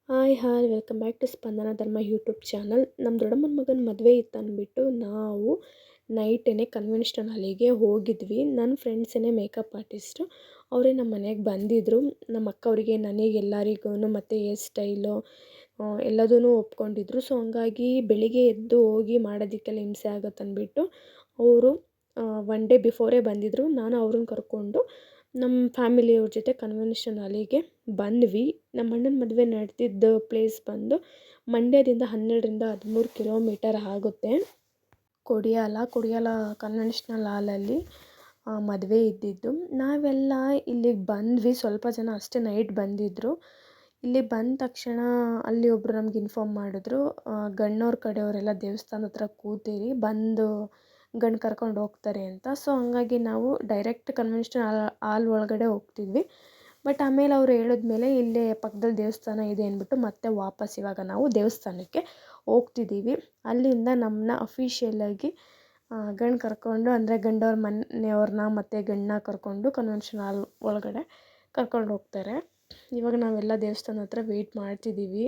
Hi hi welcome back to Spandana Dharma YouTube channel. ನಮ್ಮ ದೊಡ್ಡಮ್ಮನ ಮಗನ ಮದುವೆ ಇತ್ತು ಅಂದ್ಬಿಟ್ಟು ನಾವು ನೈಟೇ ಕನ್ವೆನ್ಷನಲ್ ಹಾಲಿಗೆ ಹೋಗಿದ್ವಿ. ನನ್ನ ಫ್ರೆಂಡ್ಸೇ ಮೇಕಪ್ ಆರ್ಟಿಸ್ಟು, ಅವರೇ ನಮ್ಮ ಮನೆಗೆ ಬಂದಿದ್ದರು. ನಮ್ಮ ಅಕ್ಕ ಅವರಿಗೆ ನನಗೆ ಎಲ್ಲರಿಗೂ ಮತ್ತು ಹೇರ್ ಸ್ಟೈಲು ಎಲ್ಲದೂ ಒಪ್ಕೊಂಡಿದ್ರು. ಸೊ ಹಂಗಾಗಿ ಬೆಳಿಗ್ಗೆ ಎದ್ದು ಹೋಗಿ ಮಾಡೋದಕ್ಕೆಲ್ಲ ಹಿಂಸೆ ಆಗುತ್ತೆ ಅಂದ್ಬಿಟ್ಟು ಅವರು ಒನ್ ಡೇ ಬಿಫೋರೇ ಬಂದಿದ್ದರು. ನಾನು ಅವ್ರನ್ನ ಕರ್ಕೊಂಡು ನಮ್ಮ ಫ್ಯಾಮಿಲಿಯವ್ರ ಜೊತೆ ಕನ್ವೆನ್ಷನ್ ಹಾಲಿಗೆ ಬಂದ್ವಿ. ನಮ್ಮ ಅಣ್ಣನ ಮದುವೆ ನಡೆದಿದ್ದ ಪ್ಲೇಸ್ ಬಂದು ಮಂಡ್ಯದಿಂದ 12-13 ಕಿಲೋಮೀಟರ್ ಆಗುತ್ತೆ. ಕೊಡಿಯಾಲ ಕನ್ವೆನ್ಷನಲ್ ಹಾಲಲ್ಲಿ ಮದುವೆ ಇದ್ದಿದ್ದು. ನಾವೆಲ್ಲ ಇಲ್ಲಿಗೆ ಬಂದ್ವಿ, ಸ್ವಲ್ಪ ಜನ ಅಷ್ಟೇ ನೈಟ್ ಬಂದಿದ್ದರು. ಇಲ್ಲಿ ಬಂದ ತಕ್ಷಣ ಅಲ್ಲಿ ಒಬ್ಬರು ನಮ್ಗೆ ಇನ್ಫಾರ್ಮ್ ಮಾಡಿದ್ರು, ಗಣ್ಣವ್ರ ಕಡೆಯವರೆಲ್ಲ ದೇವಸ್ಥಾನದ ಹತ್ರ ಕೂತೀರಿ, ಬಂದು ಗಂಡು ಕರ್ಕೊಂಡು ಹೋಗ್ತಾರೆ ಅಂತ. ಸೊ ಹಂಗಾಗಿ ನಾವು ಡೈರೆಕ್ಟ್ ಕನ್ವೆನ್ಷನಲ್ ಹಾಲ್ ಒಳಗಡೆ ಹೋಗ್ತಿದ್ವಿ. ಬಟ್ ಆಮೇಲೆ ಅವ್ರು ಹೇಳಿದ್ಮೇಲೆ ಇಲ್ಲೇ ಪಕ್ಕದಲ್ಲಿ ದೇವಸ್ಥಾನ ಇದೆ ಅಂದ್ಬಿಟ್ಟು ಮತ್ತೆ ವಾಪಸ್ ಇವಾಗ ನಾವು ದೇವಸ್ಥಾನಕ್ಕೆ ಹೋಗ್ತಿದ್ದೀವಿ. ಅಲ್ಲಿಂದ ನಮ್ಮನ್ನ ಅಫಿಷಿಯಲಾಗಿ ಗಂಡು ಕರ್ಕೊಂಡು, ಅಂದರೆ ಗಂಡವ್ರ ಮನೆಯವ್ರನ್ನ ಮತ್ತು ಗಂಡನ್ನ ಕರ್ಕೊಂಡು ಕನ್ವೆನ್ಷನ್ ಹಾಲ್ ಒಳಗಡೆ ಕರ್ಕೊಂಡು ಹೋಗ್ತಾರೆ. ಇವಾಗ ನಾವೆಲ್ಲ ದೇವಸ್ಥಾನ ಹತ್ರ ವೆಯ್ಟ್ ಮಾಡ್ತಿದ್ದೀವಿ.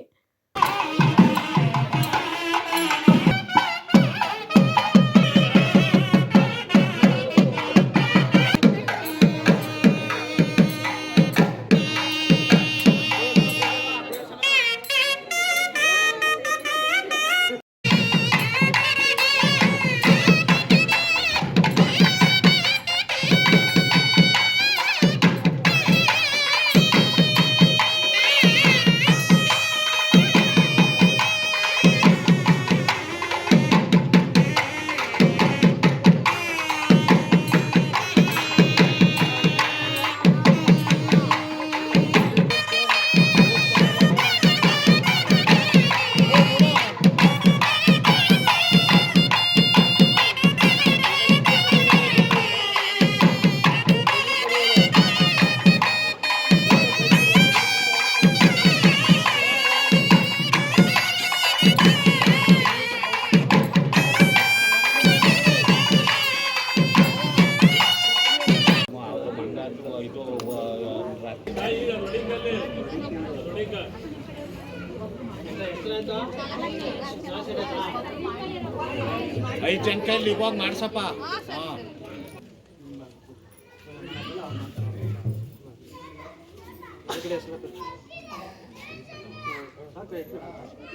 ಐದು ಜನ ಕೈಲಿ ಇವಾಗ ಮಾಡ್ಸಪ್ಪ.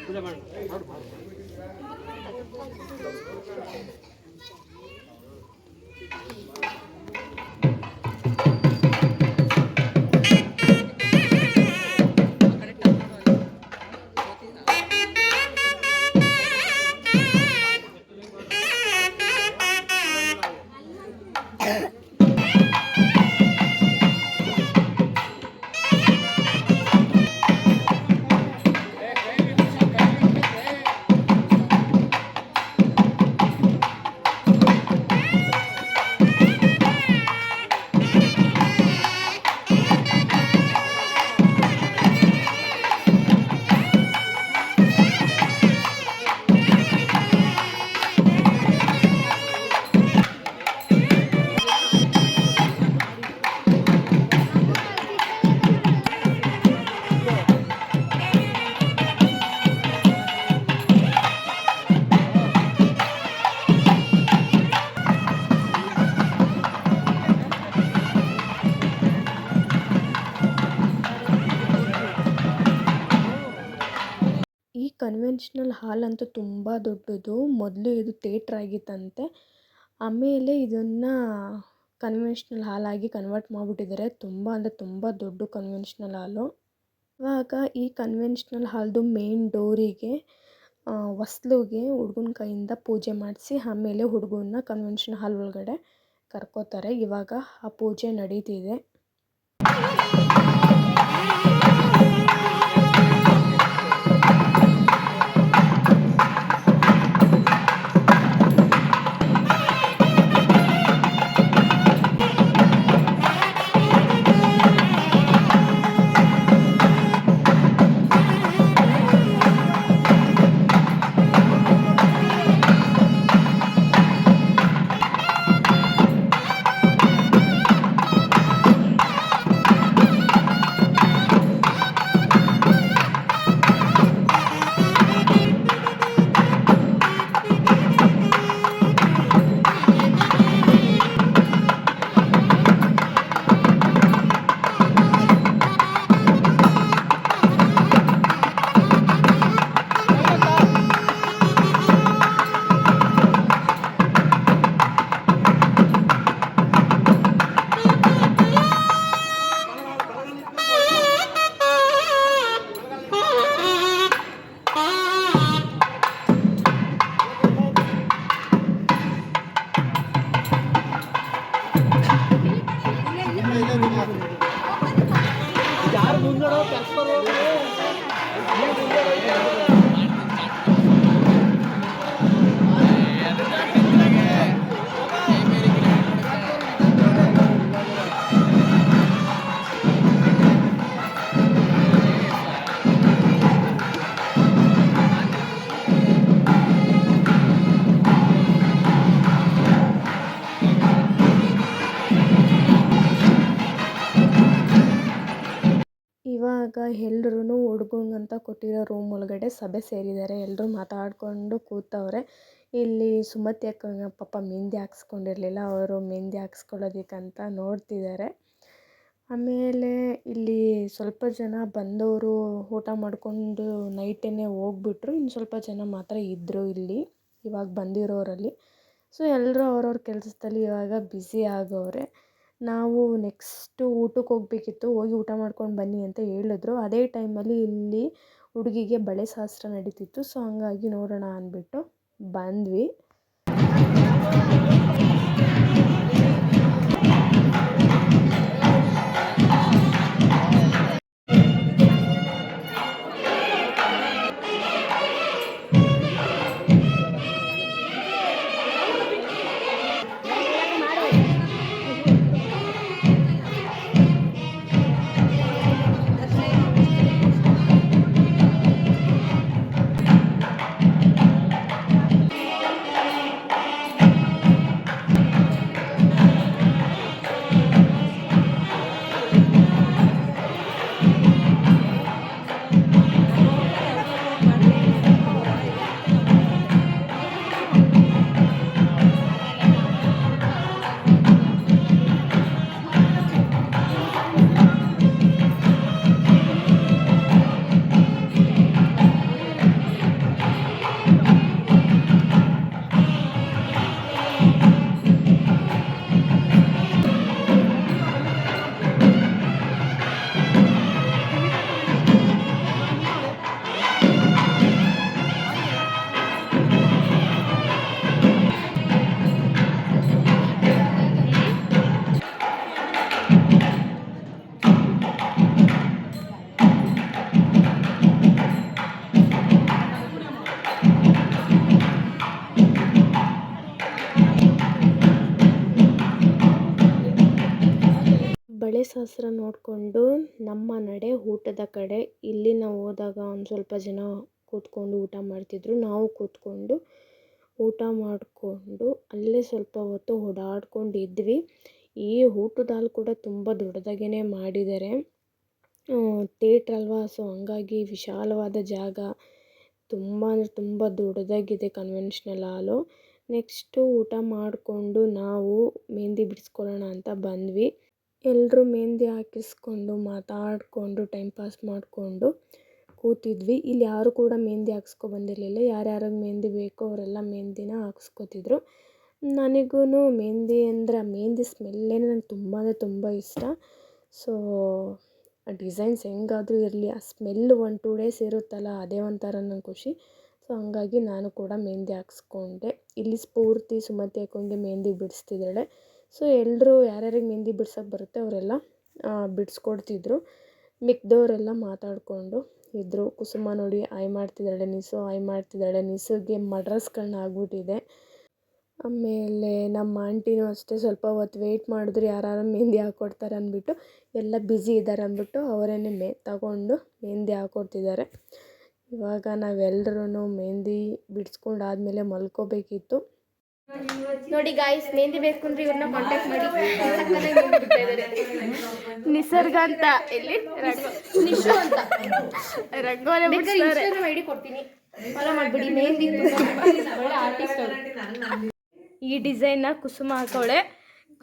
ಪೂಜೆ ಮಾಡಿ ಕನ್ವೆನ್ಷನಲ್ ಹಾಲ್ ಅಂತೂ ತುಂಬ ದೊಡ್ಡದು. ಮೊದಲು ಇದು ಥಿಯೇಟ್ರ್ ಆಗಿತ್ತಂತೆ, ಆಮೇಲೆ ಇದನ್ನು ಕನ್ವೆನ್ಷನಲ್ ಹಾಲ್ ಆಗಿ ಕನ್ವರ್ಟ್ ಮಾಡಿಬಿಟ್ಟಿದ್ದಾರೆ. ತುಂಬ ಅಂದರೆ ತುಂಬ ದೊಡ್ಡ ಕನ್ವೆನ್ಷನಲ್ ಹಾಲು. ಇವಾಗ ಈ ಕನ್ವೆನ್ಷನಲ್ ಹಾಲ್ದು ಮೇನ್ ಡೋರಿಗೆ ಹೊಸ್ಲಿಗೆ ಹುಡುಗನ ಕೈಯಿಂದ ಪೂಜೆ ಮಾಡಿಸಿ ಆಮೇಲೆ ಹುಡುಗನ್ನ ಕನ್ವೆನ್ಷನ್ ಹಾಲ್ ಒಳಗಡೆ ಕರ್ಕೋತಾರೆ. ಇವಾಗ ಆ ಪೂಜೆ ನಡೀತಿದೆ. ಇವಾಗ ಎಲ್ರೂ ಹುಡ್ಗಂಗಂತ ಕೊಟ್ಟಿರೋ ರೂಮ್ ಒಳಗಡೆ ಸಭೆ ಸೇರಿದ್ದಾರೆ. ಎಲ್ಲರೂ ಮಾತಾಡಿಕೊಂಡು ಕೂತವ್ರೆ. ಇಲ್ಲಿ ಸುಮತಿ ಅಕ್ಕ ಪಾಪ ಮೆಹಂದಿ ಹಾಕ್ಸ್ಕೊಂಡಿರಲಿಲ್ಲ, ಅವರು ಮೆಹಂದಿ ಹಾಕ್ಸ್ಕೊಳ್ಳೋದಕ್ಕಂತ ನೋಡ್ತಿದ್ದಾರೆ. ಆಮೇಲೆ ಇಲ್ಲಿ ಸ್ವಲ್ಪ ಜನ ಬಂದವರು ಊಟ ಮಾಡಿಕೊಂಡು ನೈಟೇ ಹೋಗ್ಬಿಟ್ರು. ಇನ್ನು ಸ್ವಲ್ಪ ಜನ ಮಾತ್ರ ಇದ್ದರು ಇಲ್ಲಿ ಇವಾಗ ಬಂದಿರೋರಲ್ಲಿ. ಸೊ ಎಲ್ಲರೂ ಅವ್ರವ್ರ ಕೆಲಸದಲ್ಲಿ ಇವಾಗ ಬ್ಯುಸಿ ಆಗವ್ರೆ. ನಾವು ನೆಕ್ಸ್ಟು ಊಟಕ್ಕೆ ಹೋಗಬೇಕಿತ್ತು, ಹೋಗಿ ಊಟ ಮಾಡ್ಕೊಂಡು ಬನ್ನಿ ಅಂತ ಹೇಳಿದ್ರು. ಅದೇ ಟೈಮಲ್ಲಿ ಇಲ್ಲಿ ಹುಡುಗಿಗೆ ಬಳೆ ಶಾಸ್ತ್ರ ನಡೀತಿತ್ತು. ಸೊ ಹಂಗಾಗಿ ನೋಡೋಣ ಅಂದ್ಬಿಟ್ಟು ಬಂದ್ವಿ. ಬಳೆ ಶಾಸ್ತ್ರ ನೋಡಿಕೊಂಡು ನಮ್ಮ ನಡೆ ಊಟದ ಕಡೆ. ಇಲ್ಲಿ ನಾವು ಹೋದಾಗ ಒಂದು ಸ್ವಲ್ಪ ಜನ ಕೂತ್ಕೊಂಡು ಊಟ ಮಾಡ್ತಿದ್ರು. ನಾವು ಕೂತ್ಕೊಂಡು ಊಟ ಮಾಡಿಕೊಂಡು ಅಲ್ಲೇ ಸ್ವಲ್ಪ ಹೊತ್ತು ಓಡಾಡ್ಕೊಂಡಿದ್ವಿ. ಈ ಊಟದ ಹಾಲ್ ಕೂಡ ತುಂಬ ದೊಡ್ಡದಾಗೇ ಮಾಡಿದ್ದಾರೆ. ಥಿಯೇಟ್ರ್ ಅಲ್ವಾ, ಸೊ ಹಂಗಾಗಿ ವಿಶಾಲವಾದ ಜಾಗ, ತುಂಬ ಅಂದರೆ ತುಂಬ ದೊಡ್ಡದಾಗಿದೆ ಕನ್ವೆನ್ಷನಲ್ ಹಾಲು. ನೆಕ್ಸ್ಟು ಊಟ ಮಾಡಿಕೊಂಡು ನಾವು ಮೆಹಂದಿ ಬಿಡಿಸ್ಕೊಳ್ಳೋಣ ಅಂತ ಬಂದ್ವಿ. ಎಲ್ಲರೂ ಮೆಹಂದಿ ಹಾಕಿಸ್ಕೊಂಡು ಮಾತಾಡಿಕೊಂಡು ಟೈಮ್ ಪಾಸ್ ಮಾಡಿಕೊಂಡು ಕೂತಿದ್ವಿ. ಇಲ್ಲಿ ಯಾರು ಕೂಡ ಮೆಹಂದಿ ಹಾಕ್ಸ್ಕೊ ಬಂದಿರಲಿಲ್ಲ. ಯಾರ್ಯಾರಿಗೆ ಮೆಹಂದಿ ಬೇಕೋ ಅವರೆಲ್ಲ ಮೆಹಂದಿನ ಹಾಕ್ಸ್ಕೊತಿದ್ರು. ನನಗೂ ಮೆಹಂದಿ ಅಂದರೆ ಆ ಮೆಹಂದಿ ಸ್ಮೆಲ್ಲೇ ನನಗೆ ತುಂಬ ಅಂದರೆ ತುಂಬ ಇಷ್ಟ. ಸೊ ಆ ಡಿಸೈನ್ಸ್ ಹೆಂಗಾದರೂ ಇರಲಿ, ಆ ಸ್ಮೆಲ್ 1-2 ಡೇಸ್ ಇರುತ್ತಲ್ಲ, ಅದೇ ಒಂಥರ ನಂಗೆ ಖುಷಿ. ಸೊ ಹಂಗಾಗಿ ನಾನು ಕೂಡ ಮೆಹಂದಿ ಹಾಕ್ಸ್ಕೊಂಡೆ. ಇಲ್ಲಿ ಸ್ಫೂರ್ತಿ ಸುಮತಿ ಹಾಕ್ಕೊಂಡು ಮೆಹಂದಿ ಬಿಡಿಸ್ತಿದ್ದಾಳೆ. ಸೊ ಎಲ್ಲರೂ ಯಾರ್ಯಾರಿಗೆ ಮೆಹಂದಿ ಬಿಡ್ಸೋಕ್ಕೆ ಬರುತ್ತೆ ಅವರೆಲ್ಲ ಬಿಡಿಸ್ಕೊಡ್ತಿದ್ರು. ಮಿಕ್ದವರೆಲ್ಲ ಮಾತಾಡಿಕೊಂಡು ಇದ್ದರು. ಕುಸುಮ ನೋಡಿ ಆಯ್ ಮಾಡ್ತಿದ್ದಾಳೆ, ನಿಸು ಆಯ್ ಮಾಡ್ತಿದ್ದಾಳೆ. ನಿಸುಗೆ ಮಡ್ರಸ್ಗಳನ್ನ ಆಗ್ಬಿಟ್ಟಿದೆ. ಆಮೇಲೆ ನಮ್ಮ ಆಂಟಿನೂ ಅಷ್ಟೇ ಸ್ವಲ್ಪ ಹೊತ್ತು ವೆಯ್ಟ್ ಮಾಡಿದ್ರು, ಯಾರು ಮೆಹಂದಿ ಹಾಕ್ಕೊಡ್ತಾರೆ ಅಂದ್ಬಿಟ್ಟು. ಎಲ್ಲ ಬ್ಯುಸಿ ಇದ್ದಾರೆ ಅಂದ್ಬಿಟ್ಟು ಅವರೇ ತಗೊಂಡು ಮೆಹಂದಿ ಹಾಕ್ಕೊಡ್ತಿದ್ದಾರೆ. ಇವಾಗ ನಾವೆಲ್ಲರೂ ಮೆಹಂದಿ ಬಿಡಿಸ್ಕೊಂಡಾದ್ಮೇಲೆ ಮಲ್ಕೋಬೇಕಿತ್ತು. ನೋಡಿ ಗಾಯ್ಸ್, ಮೆಹಂದಿ ಬೇಕು ಅಂದ್ರೆ ಇವ್ರನ್ನ ಕಾಂಟ್ಯಾಕ್ಟ್ ಮಾಡಿ. ನಿಸರ್ಗ ಅಂತ, ಇಲ್ಲಿ ನಿಶು ಅಂತ ರಂಗೋಲಿ ಇನ್ಸ್ಟಾಗ್ರಾಮ್ ಐಡಿ ಕೊಡ್ತೀನಿ, ಫಾಲೋ ಮಾಡಿಬಿಡಿ. ಮೆಹಂದಿ ಒಳ್ಳೆ ಆರ್ಟಿಸ್ಟ್ ಅವರು. ಈ ಡಿಸೈನ್ನ ಕುಸುಮ ಹಾಕೋಳೆ.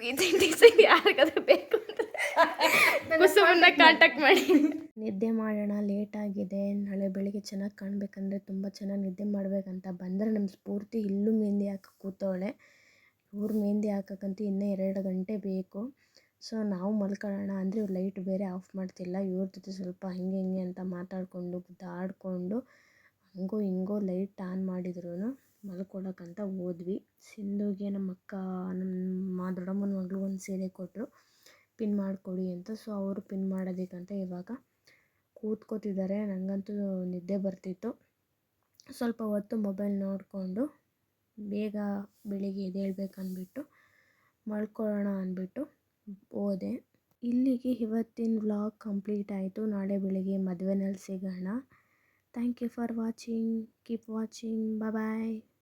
ಈ ಡಿಸೈನ್ ಯಾರಿಗಾದ್ರೂ ಬೇಕು ಅಂತ ಕುಸುಮನ್ನ ಕಾಂಟ್ಯಾಕ್ಟ್ ಮಾಡಿ. ನಿದ್ದೆ ಮಾಡೋಣ, ಲೇಟಾಗಿದೆ. ನಾಳೆ ಬೆಳಿಗ್ಗೆ ಚೆನ್ನಾಗಿ ಕಾಣಬೇಕಂದ್ರೆ ತುಂಬ ಚೆನ್ನಾಗಿ ನಿದ್ದೆ ಮಾಡಬೇಕಂತ ಬಂದರೆ ನಮ್ಮ ಸ್ಫೂರ್ತಿ ಇಲ್ಲೂ ಮೆಹಂದಿ ಹಾಕಿ ಕೂತವಳೆ. ಇವ್ರು ಮೆಹಂದಿ ಹಾಕೋಕ್ಕಂತೂ ಇನ್ನೂ 2 ಗಂಟೆ ಬೇಕು. ಸೊ ನಾವು ಮಲ್ಕೊಳ್ಳೋಣ ಅಂದರೆ ಇವ್ರು ಲೈಟ್ ಬೇರೆ ಆಫ್ ಮಾಡ್ತಿಲ್ಲ. ಇವ್ರ ಜೊತೆ ಸ್ವಲ್ಪ ಹಿಂಗೆ ಹಿಂಗೆ ಅಂತ ಮಾತಾಡಿಕೊಂಡು ಗುದ್ದಾಡಿಕೊಂಡು ಹಂಗೋ ಹಿಂಗೋ ಲೈಟ್ ಆನ್ ಮಾಡಿದ್ರು ಮಲ್ಕೊಳ್ಳೋಕ್ಕಂತ ಹೋದ್ವಿ. ಸಿಂಧುಗೆ ನಮ್ಮ ಅಕ್ಕ, ನಮ್ಮ ದೊಡ್ಡಮ್ಮನ ಮಗಳು ಒಂದು ಸೀರೆ ಕೊಟ್ಟರು ಪಿನ್ ಮಾಡಿಕೊಡಿ ಅಂತ. ಸೊ ಅವರು ಪಿನ್ ಮಾಡೋದಕ್ಕಂತ ಇವಾಗ ಕೂತ್ಕೋತಿದ್ದಾರೆ. ನನಗಂತೂ ನಿದ್ದೆ ಬರ್ತಿತ್ತು. ಸ್ವಲ್ಪ ಹೊತ್ತು ಮೊಬೈಲ್ ನೋಡಿಕೊಂಡು ಬೇಗ ಬೆಳಿಗ್ಗೆ ಎದ್ದೇಳಬೇಕಂದ್ಬಿಟ್ಟು ಮಲ್ಕೊಳ್ಳೋಣ ಅಂದ್ಬಿಟ್ಟು ಹೋದೆ. ಇಲ್ಲಿಗೆ ಇವತ್ತಿನ ವ್ಲಾಗ್ ಕಂಪ್ಲೀಟ್ ಆಯಿತು. ನಾಳೆ ಬೆಳಿಗ್ಗೆ ಮದುವೆನಲ್ಲಿ ಸಿಗೋಣ. Thank you for watching. Keep watching. Bye.